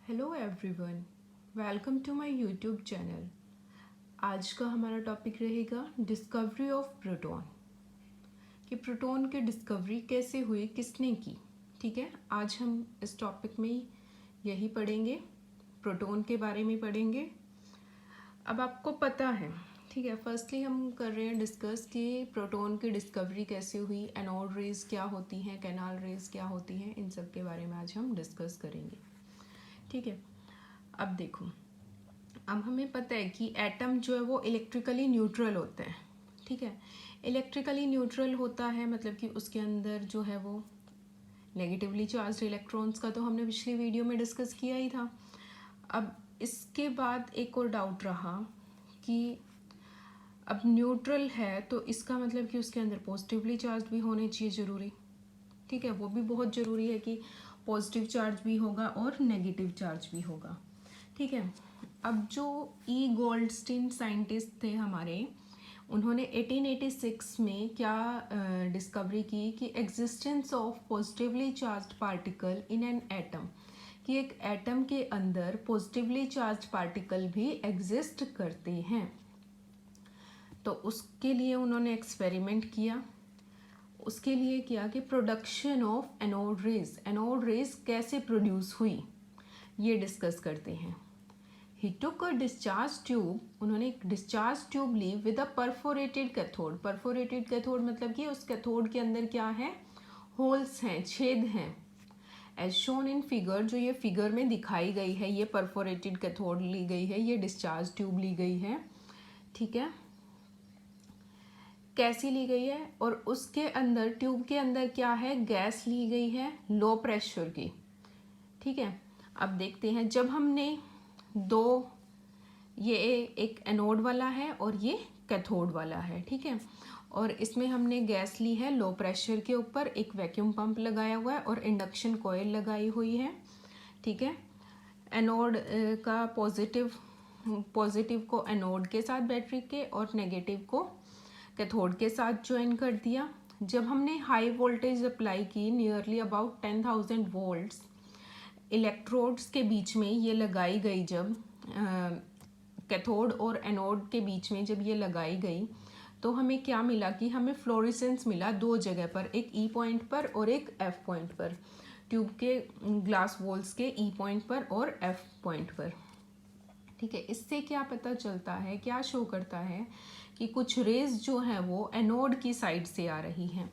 Hello everyone, welcome to my YouTube channel. आज का हमारा टॉपिक रहेगा डिस्कवरी ऑफ प्रोटॉन, कि प्रोटॉन की डिस्कवरी कैसे हुई, किसने की। ठीक है, आज हम इस टॉपिक में यही पढ़ेंगे, प्रोटॉन के बारे में पढ़ेंगे। अब आपको पता है, ठीक है, फर्स्टली हम कर रहे हैं डिस्कस कि प्रोटॉन की डिस्कवरी कैसे हुई, एनोड रेज क्या होती हैं, कैनाल रेज क्या होती हैं, इन सब के बारे में आज हम डिस्कस करेंगे। ठीक है, अब देखो, अब हमें पता है कि एटम जो है वो इलेक्ट्रिकली न्यूट्रल होता है। ठीक है, इलेक्ट्रिकली न्यूट्रल होता है मतलब कि उसके अंदर जो है वो नेगेटिवली चार्ज इलेक्ट्रॉन्स का तो हमने पिछली वीडियो में डिस्कस किया ही था। अब इसके बाद एक और डाउट रहा कि अब न्यूट्रल है तो इसका मतलब कि उसके अंदर पॉजिटिवली चार्ज भी होने चाहिए ज़रूरी। ठीक है, वो भी बहुत ज़रूरी है कि पॉजिटिव चार्ज भी होगा और नेगेटिव चार्ज भी होगा। ठीक है, अब जो ई गोल्डस्टीन साइंटिस्ट थे हमारे, उन्होंने 1886 में क्या डिस्कवरी की कि existence of positively charged particle in an atom, कि एक एटम के अंदर पॉजिटिवली चार्ज्ड पार्टिकल भी एग्जिस्ट करते हैं। तो उसके लिए उन्होंने एक्सपेरिमेंट किया। उसके लिए किया कि प्रोडक्शन ऑफ एनोड रेज कैसे प्रोड्यूस हुई, ये डिस्कस करते हैं। ही टुक अ डिस्चार्ज ट्यूब, उन्होंने एक डिस्चार्ज ट्यूब ली with a perforated cathode. Perforated cathode मतलब कि उस कैथोड के अंदर क्या है, होल्स हैं, छेद हैं। एज शोन इन फिगर, जो ये फिगर में दिखाई गई है, ये परफोरेटेड कैथोड ली गई है, ये डिस्चार्ज ट्यूब ली गई है। ठीक है, कैसी ली गई है, और उसके अंदर ट्यूब के अंदर क्या है, गैस ली गई है लो प्रेशर की। ठीक है, अब देखते हैं, जब हमने दो, ये एक एनोड वाला है और ये कैथोड वाला है। ठीक है, और इसमें हमने गैस ली है लो प्रेशर के ऊपर, एक वैक्यूम पंप लगाया हुआ है और इंडक्शन कॉइल लगाई हुई है। ठीक है, एनोड का पॉजिटिव को एनोड के साथ बैटरी के और नेगेटिव को कैथोड के साथ ज्वाइन कर दिया। जब हमने हाई वोल्टेज अप्लाई की, नियरली अबाउट 10,000 वोल्ट्स इलेक्ट्रोड्स के बीच में ये लगाई गई, जब कैथोड और एनोड के बीच में जब ये लगाई गई, तो हमें क्या मिला कि हमें फ्लोरेसेंस मिला दो जगह पर, एक ई पॉइंट पर और एक एफ पॉइंट पर, ट्यूब के ग्लास वॉल्स के ई पॉइंट पर और एफ पॉइंट पर। ठीक है, इससे क्या पता चलता है, क्या शो करता है कि कुछ रेज जो हैं वो एनोड की साइड से आ रही हैं,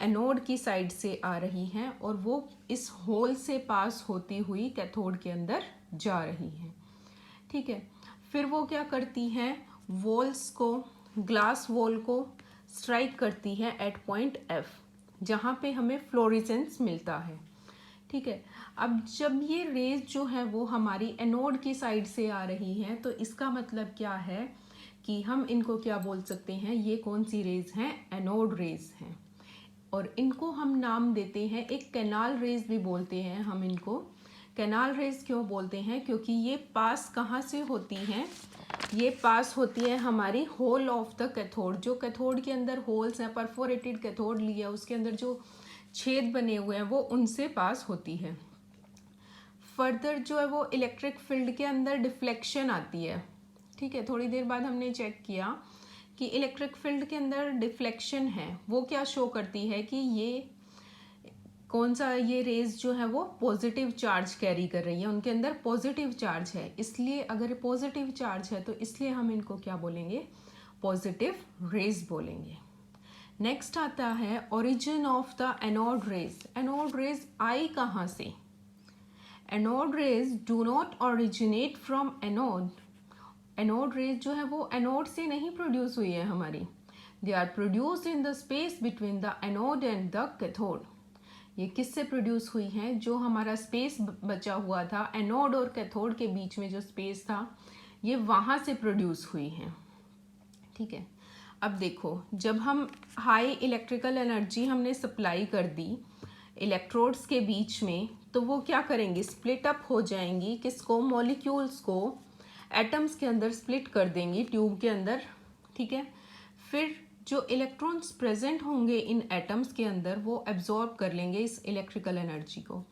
एनोड की साइड से आ रही हैं और वो इस होल से पास होती हुई कैथोड के अंदर जा रही हैं। ठीक है, फिर वो क्या करती हैं, वॉल्स को, ग्लास वॉल को स्ट्राइक करती हैं एट पॉइंट एफ, जहाँ पे हमें फ्लोरेसेंस मिलता है। ठीक है, अब जब ये रेज जो है वो हमारी एनोड की साइड से आ रही हैं, तो इसका मतलब क्या है कि हम इनको क्या बोल सकते हैं, ये कौन सी रेज हैं, एनोड रेज हैं। और इनको हम नाम देते हैं, एक कैनाल रेज भी बोलते हैं हम इनको। कैनाल रेज क्यों बोलते हैं, क्योंकि ये पास कहाँ से होती हैं, ये पास होती है हमारी होल ऑफ द कैथोड, जो कैथोड के अंदर होल्स हैं, परफोरेटेड कैथोड लिया, उसके अंदर जो छेद बने हुए हैं वो उनसे पास होती है। फर्दर जो है वो इलेक्ट्रिक फील्ड के अंदर डिफ्लेक्शन आती है। ठीक है, थोड़ी देर बाद हमने चेक किया कि इलेक्ट्रिक फील्ड के अंदर डिफ्लेक्शन है, वो क्या शो करती है कि ये कौन सा, ये रेज जो है वो पॉजिटिव चार्ज कैरी कर रही है, उनके अंदर पॉजिटिव चार्ज है, इसलिए अगर पॉजिटिव चार्ज है तो इसलिए हम इनको क्या बोलेंगे, पॉजिटिव रेज बोलेंगे। नेक्स्ट आता है origin of the anode rays. Anode rays आई कहाँ से, anode rays do not originate from anode. Anode rays जो है वो एनोड से नहीं प्रोड्यूस हुई है हमारी, they are produced in the space between the anode and the cathode. ये किससे प्रोड्यूस हुई हैं, जो हमारा स्पेस बचा हुआ था एनोड और कैथोड के बीच में, जो स्पेस था ये वहाँ से प्रोड्यूस हुई हैं। ठीक है, अब देखो, जब हम हाई इलेक्ट्रिकल एनर्जी हमने सप्लाई कर दी इलेक्ट्रोड्स के बीच में, तो वो क्या करेंगी, स्प्लिट अप हो जाएंगी, किसको, मॉलिक्यूल्स को एटम्स के अंदर स्प्लिट कर देंगी ट्यूब के अंदर। ठीक है, फिर जो इलेक्ट्रॉन्स प्रेजेंट होंगे इन एटम्स के अंदर वो एब्जॉर्ब कर लेंगे इस इलेक्ट्रिकल एनर्जी को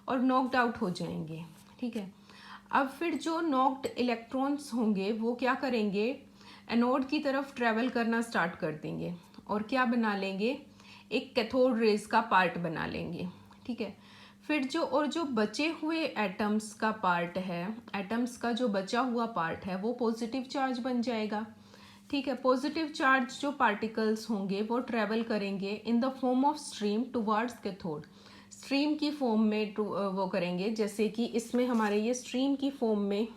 और नॉकड आउट हो जाएंगे। ठीक है, अब फिर जो नॉक्ड इलेक्ट्रॉन्स होंगे वो क्या करेंगे, एनोड की तरफ ट्रेवल करना स्टार्ट कर देंगे और क्या बना लेंगे, एक कैथोड रेज का पार्ट बना लेंगे। ठीक है, फिर जो बचे हुए एटम्स का पार्ट है, एटम्स का जो बचा हुआ पार्ट है वो पॉजिटिव चार्ज बन जाएगा। ठीक है, पॉजिटिव चार्ज जो पार्टिकल्स होंगे वो ट्रेवल करेंगे in the form of stream towards cathode, stream की फॉर्म में वो करेंगे, जैसे कि इसमें हमारे ये स्ट्रीम की फॉर्म में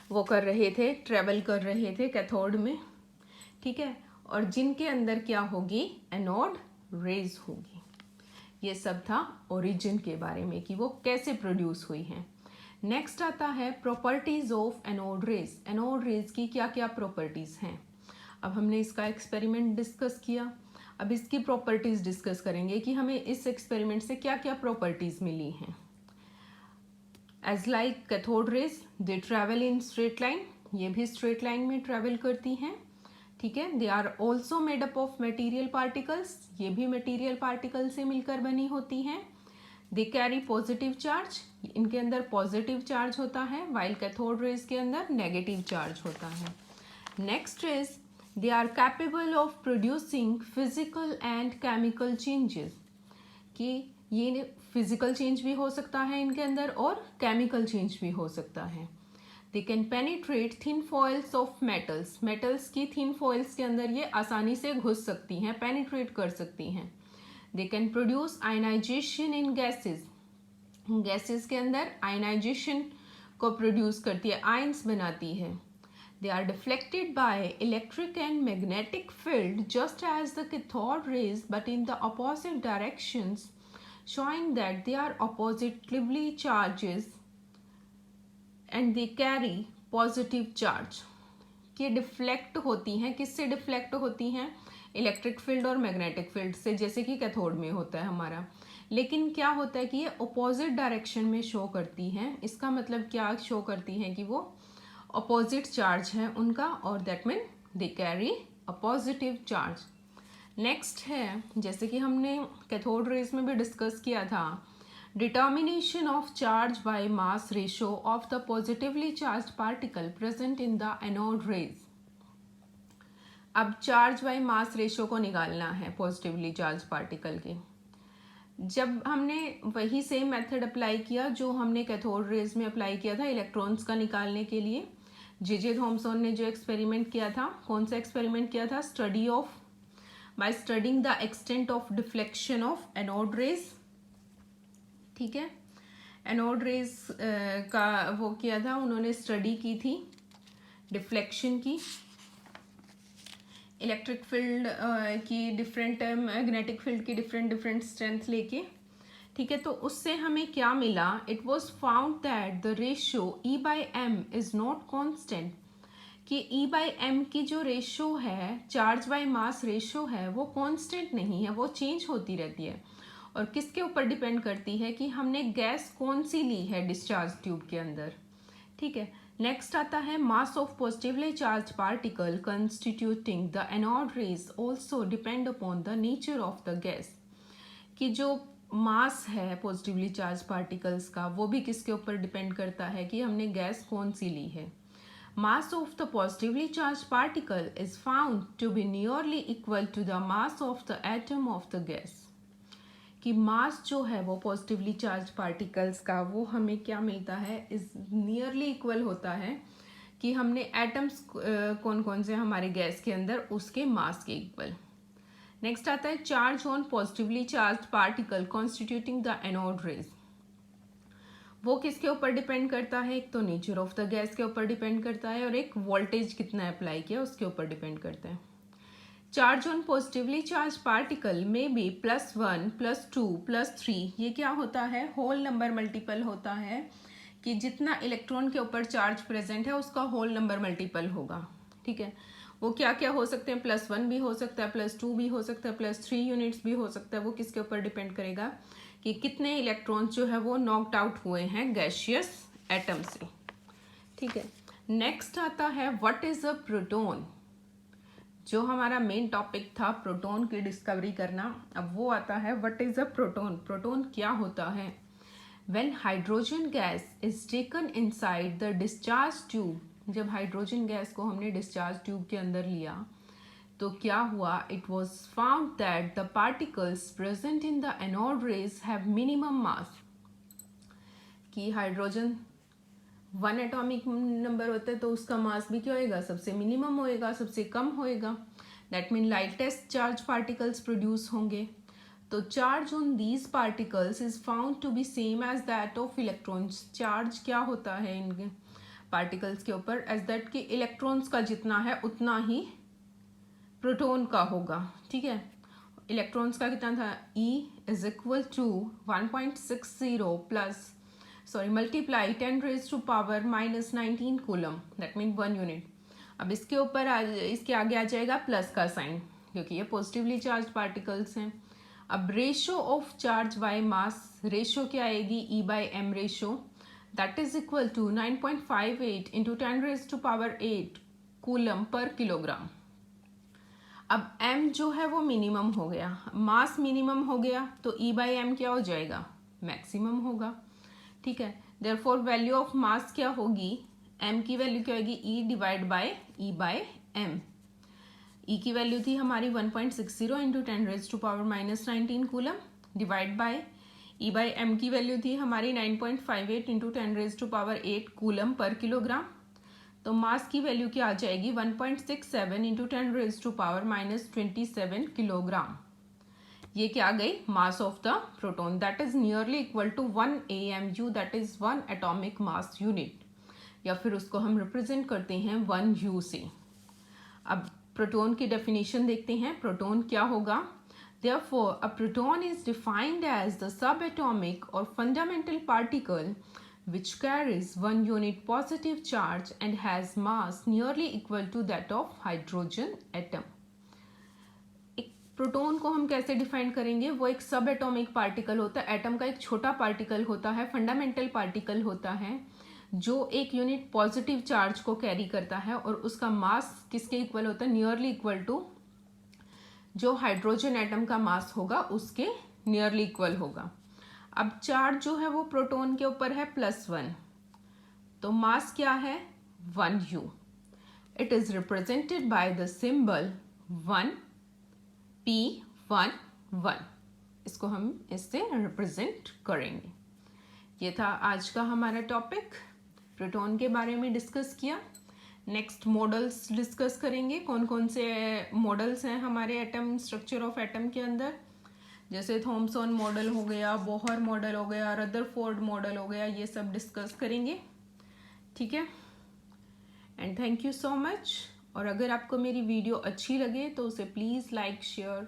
वो कर रहे थे, ट्रेवल कर रहे थे कैथोड में। ठीक है, और जिनके अंदर क्या होगी, एनोड रेज होगी। ये सब था ओरिजिन के बारे में कि वो कैसे प्रोड्यूस हुई हैं। नेक्स्ट आता है properties of anode rays. Anode raise की क्या क्या प्रॉपर्टीज हैं। अब हमने इसका एक्सपेरिमेंट डिस्कस किया, अब इसकी प्रॉपर्टीज डिस्कस करेंगे कि हमें इस एक्सपेरिमेंट से क्या क्या प्रॉपर्टीज मिली हैं। As like cathode rays they travel in straight line, ये भी स्ट्रेट लाइन में ट्रेवल करती हैं। ठीक है, they are also made up of material particles, ये भी मटेरियल पार्टिकल से मिलकर बनी होती हैं। दे कैरी पॉजिटिव चार्ज, इनके अंदर पॉजिटिव चार्ज होता है, वाइल कैथोड रेज के अंदर नेगेटिव चार्ज होता है। Next is they are capable of producing physical and chemical changes, कि ये फिजिकल चेंज भी हो सकता है इनके अंदर और केमिकल चेंज भी हो सकता है। They can penetrate thin foils of metals, metals की थिन फॉइल्स के अंदर ये आसानी से घुस सकती हैं, पेनिट्रेट कर सकती हैं। They can produce ionisation in gases, gases के अंदर आयनाइजेशन को प्रोड्यूस करती है, आयंस बनाती है। They are deflected by electric and magnetic field just as the cathode rays, but in the opposite directions, showing that they are positively charges and they carry positive charge। कि deflect होती हैं, किससे deflect होती हैं, electric field और magnetic field से, जैसे कि कैथोड में होता है हमारा। लेकिन क्या होता है कि ये अपोजिट डायरेक्शन में शो करती हैं। इसका मतलब क्या शो करती हैं कि वो अपोजिट चार्ज है उनका, और that mean they carry a positive charge. Next है, जैसे कि हमने कैथोड रेज में भी डिस्कस किया था, determination of charge by mass ratio of the positively charged particle present in the anode raise. अब चार्ज बाय मास रेशियो को निकालना है पॉजिटिवली चार्ज पार्टिकल के। जब हमने वही सेम मेथड अप्लाई किया जो हमने कैथोड रेज में अप्लाई किया था इलेक्ट्रॉन्स का निकालने के लिए, जे थॉमसन ने जो एक्सपेरिमेंट किया था, कौन सा एक्सपेरिमेंट किया था, study of by studying the extent of deflection of anode rays. ठीक है, एनोड रेज का वो किया था, उन्होंने स्टडी की थी डिफ्लेक्शन की, इलेक्ट्रिक फील्ड की डिफरेंट, मैग्नेटिक फील्ड की डिफरेंट स्ट्रेंथ लेके। ठीक है, तो उससे हमें क्या मिला, it was found that the ratio E/m is not constant, कि E/m की जो रेशियो है, चार्ज बाय मास रेशियो है, वो कॉन्स्टेंट नहीं है, वो चेंज होती रहती है। और किसके ऊपर डिपेंड करती है कि हमने गैस कौन सी ली है डिस्चार्ज ट्यूब के अंदर। ठीक है, नेक्स्ट आता है mass of positively charged particle constituting the anode raise also depend upon the nature of the gas, कि जो मास है पॉजिटिवली चार्ज पार्टिकल्स का वो भी किसके ऊपर डिपेंड करता है कि हमने गैस कौन सी ली है। Mass of the positively charged particle is found to be nearly equal to the mass of the atom of the gas, कि मास जो है वो पॉजिटिवली चार्ज पार्टिकल्स का वो हमें क्या मिलता है, इज नियरली इक्वल होता है कि हमने एटम्स कौन कौन से हमारे गैस के अंदर उसके मास के इक्वल। नेक्स्ट आता है charge on positively charged particle constituting the anode raise, वो किसके ऊपर डिपेंड करता है, एक तो नेचर ऑफ द गैस के ऊपर डिपेंड करता है और एक वोल्टेज कितना अप्लाई किया उसके ऊपर डिपेंड करता है। Charge on positively charged particle में भी +1, +2, +3, ये क्या होता है, होल नंबर मल्टीपल होता है, कि जितना इलेक्ट्रॉन के ऊपर चार्ज प्रेजेंट है उसका होल नंबर मल्टीपल होगा। ठीक है, वो क्या क्या हो सकते हैं, +1 भी हो सकता है, +2 भी हो सकता है, +3 यूनिट्स भी हो सकता है। वो किसके ऊपर डिपेंड करेगा कि कितने इलेक्ट्रॉन्स जो है वो नॉक्ड आउट हुए हैं गैसियस एटम से। ठीक है, नेक्स्ट आता है व्हाट इज अ प्रोटॉन, जो हमारा मेन टॉपिक था प्रोटॉन की डिस्कवरी करना। अब वो आता है what is a proton, proton क्या होता है। When hydrogen gas is taken inside the discharge tube, जब हाइड्रोजन गैस को हमने डिस्चार्ज ट्यूब के अंदर लिया तो क्या हुआ? It was found that the particles present in the anode rays have minimum mass. कि हाइड्रोजन 1 एटॉमिक नंबर होता है तो उसका मास भी क्या होएगा? सबसे मिनिमम होएगा, सबसे कम होएगा. That mean lightest charge particles produce होंगे. तो charge on these particles is found to be same as that of electrons. Charge क्या होता है इनके पार्टिकल्स के ऊपर? एज दैट कि इलेक्ट्रॉन्स का जितना है उतना ही प्रोटॉन का होगा. ठीक है, इलेक्ट्रॉन्स का कितना था? E is equal to 1.60 plus multiply 10 raised to power -19 coulomb. That mean 1 unit. अब इसके ऊपर इसके आगे आ जाएगा प्लस का साइन क्योंकि ये पॉजिटिवली चार्ज पार्टिकल्स हैं. अब ratio of charge by mass, ratio क्या आएगी? E/m ratio. That is equal to 9.58 into 10 raised to power 8 coulomb per kilogram. अब m जो है वो मिनिमम हो गया, मास मिनिमम हो गया तो E/m क्या हो जाएगा? मैक्सिमम होगा. ठीक है, देयरफॉर वैल्यू ऑफ मास क्या होगी? m की वैल्यू क्या होगी? E divide by E/m. E की वैल्यू थी हमारी 1.60 into 10 raised to power -19 coulomb divide by E/m की वैल्यू थी हमारी 9.58 into 10 raised to power 8 coulomb per kilogram. तो मास की वैल्यू क्या आ जाएगी? 1.67 into 10 raised to power -27 kilogram. ये क्या आ गई? Mass of the proton. That is nearly equal to 1 AMU, that is 1 atomic mass unit, या फिर उसको हम रिप्रेजेंट करते हैं 1 U से. अब प्रोटॉन की डेफिनेशन देखते हैं. प्रोटॉन क्या होगा? Therefore, a proton is defined as the subatomic or fundamental particle which carries 1 unit positive charge and has mass nearly equal to that of hydrogen atom. Proton को हम कैसे डिफाइन करेंगे? वो एक सब एटॉमिक पार्टिकल होता है, एटम का एक छोटा पार्टिकल होता है, फंडामेंटल पार्टिकल होता है जो एक यूनिट पॉजिटिव चार्ज को कैरी करता है और उसका मास किसके इक्वल होता है? नियरली इक्वल टू जो हाइड्रोजन एटम का मास होगा उसके नियरली इक्वल होगा. अब चार्ज जो है वो प्रोटॉन के ऊपर है +1, तो मास क्या है? 1 U. It is represented by the symbol 1P11. इसको हम इससे रिप्रेजेंट करेंगे. ये था आज का हमारा टॉपिक. प्रोटॉन के बारे में डिस्कस किया. नेक्स्ट मॉडल्स डिस्कस करेंगे. कौन कौन से मॉडल्स हैं हमारे एटम स्ट्रक्चर ऑफ एटम के अंदर, जैसे थॉमसन मॉडल हो गया, बोहर मॉडल हो गया, रदरफोर्ड मॉडल हो गया, ये सब डिस्कस करेंगे. ठीक है, and thank you so much. और अगर आपको मेरी वीडियो अच्छी लगे तो उसे प्लीज़ लाइक, शेयर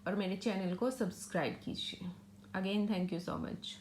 और मेरे चैनल को सब्सक्राइब कीजिए. Again thank you so much.